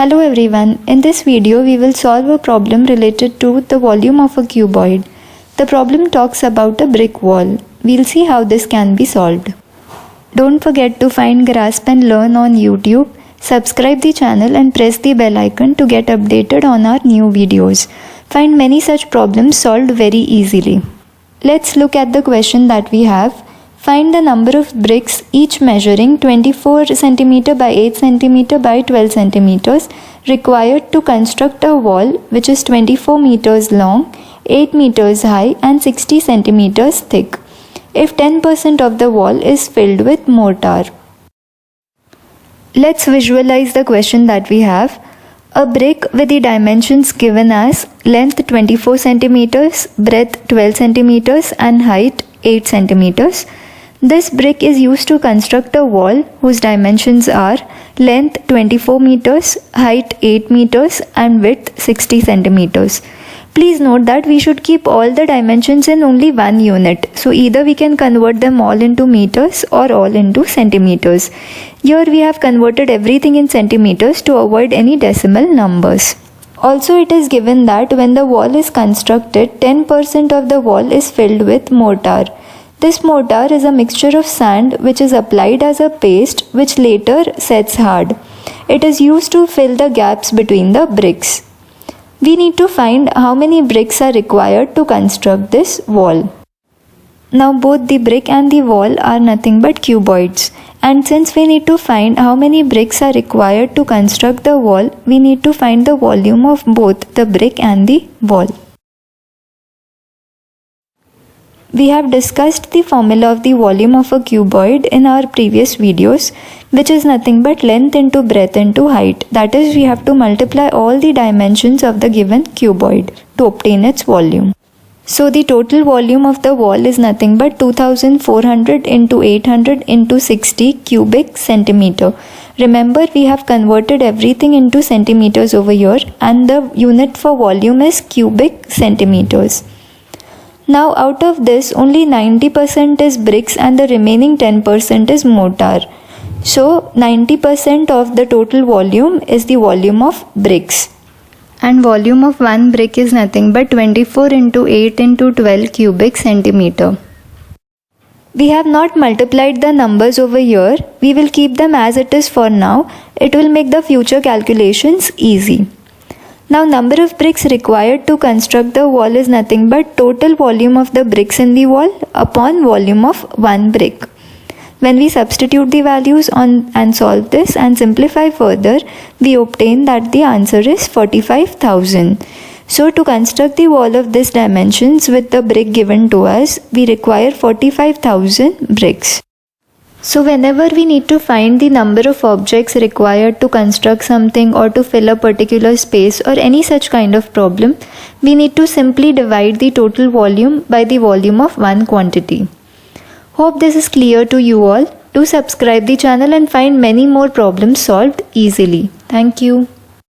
Hello everyone, in this video we will solve a problem related to the volume of a cuboid. The problem talks about a brick wall. We'll see how this can be solved. Don't forget to find Grasp and Learn on YouTube, subscribe the channel and press the bell icon to get updated on our new videos. Find many such problems solved very easily. Let's look at the question that we have. Find the number of bricks, each measuring 24 cm by 8 cm by 12 cm, required to construct a wall which is 24 meters long, 8 meters high and 60 centimeters thick, if 10% of the wall is filled with mortar. Let's visualize the question that we have. A brick with the dimensions given as length 24 centimeters, breadth 12 centimeters and height 8 centimeters. This brick is used to construct a wall whose dimensions are length 24 meters, height 8 meters and width 60 centimeters. Please note that we should keep all the dimensions in only one unit. So either we can convert them all into meters or all into centimeters. Here we have converted everything in centimeters to avoid any decimal numbers. Also it is given that when the wall is constructed, 10% of the wall is filled with mortar. This mortar is a mixture of sand which is applied as a paste which later sets hard. It is used to fill the gaps between the bricks. We need to find how many bricks are required to construct this wall. Now both the brick and the wall are nothing but cuboids. And since we need to find how many bricks are required to construct the wall, we need to find the volume of both the brick and the wall. We have discussed the formula of the volume of a cuboid in our previous videos, which is nothing but length into breadth into height. That is, we have to multiply all the dimensions of the given cuboid to obtain its volume. So the total volume of the wall is nothing but 2400 into 800 into 60 cubic centimeter. Remember, we have converted everything into centimeters over here and the unit for volume is cubic centimeters. Now out of this, only 90% is bricks and the remaining 10% is mortar. So 90% of the total volume is the volume of bricks. And volume of one brick is nothing but 24 into 8 into 12 cubic centimeter. We have not multiplied the numbers over here. We will keep them as it is for now. It will make the future calculations easy. Now number of bricks required to construct the wall is nothing but total volume of the bricks in the wall upon volume of one brick. When we substitute the values on and solve this and simplify further, we obtain that the answer is 45,000. So to construct the wall of this dimensions with the brick given to us, we require 45,000 bricks. So whenever we need to find the number of objects required to construct something or to fill a particular space or any such kind of problem, we need to simply divide the total volume by the volume of one quantity. Hope this is clear to you all. Do subscribe the channel and find many more problems solved easily. Thank you.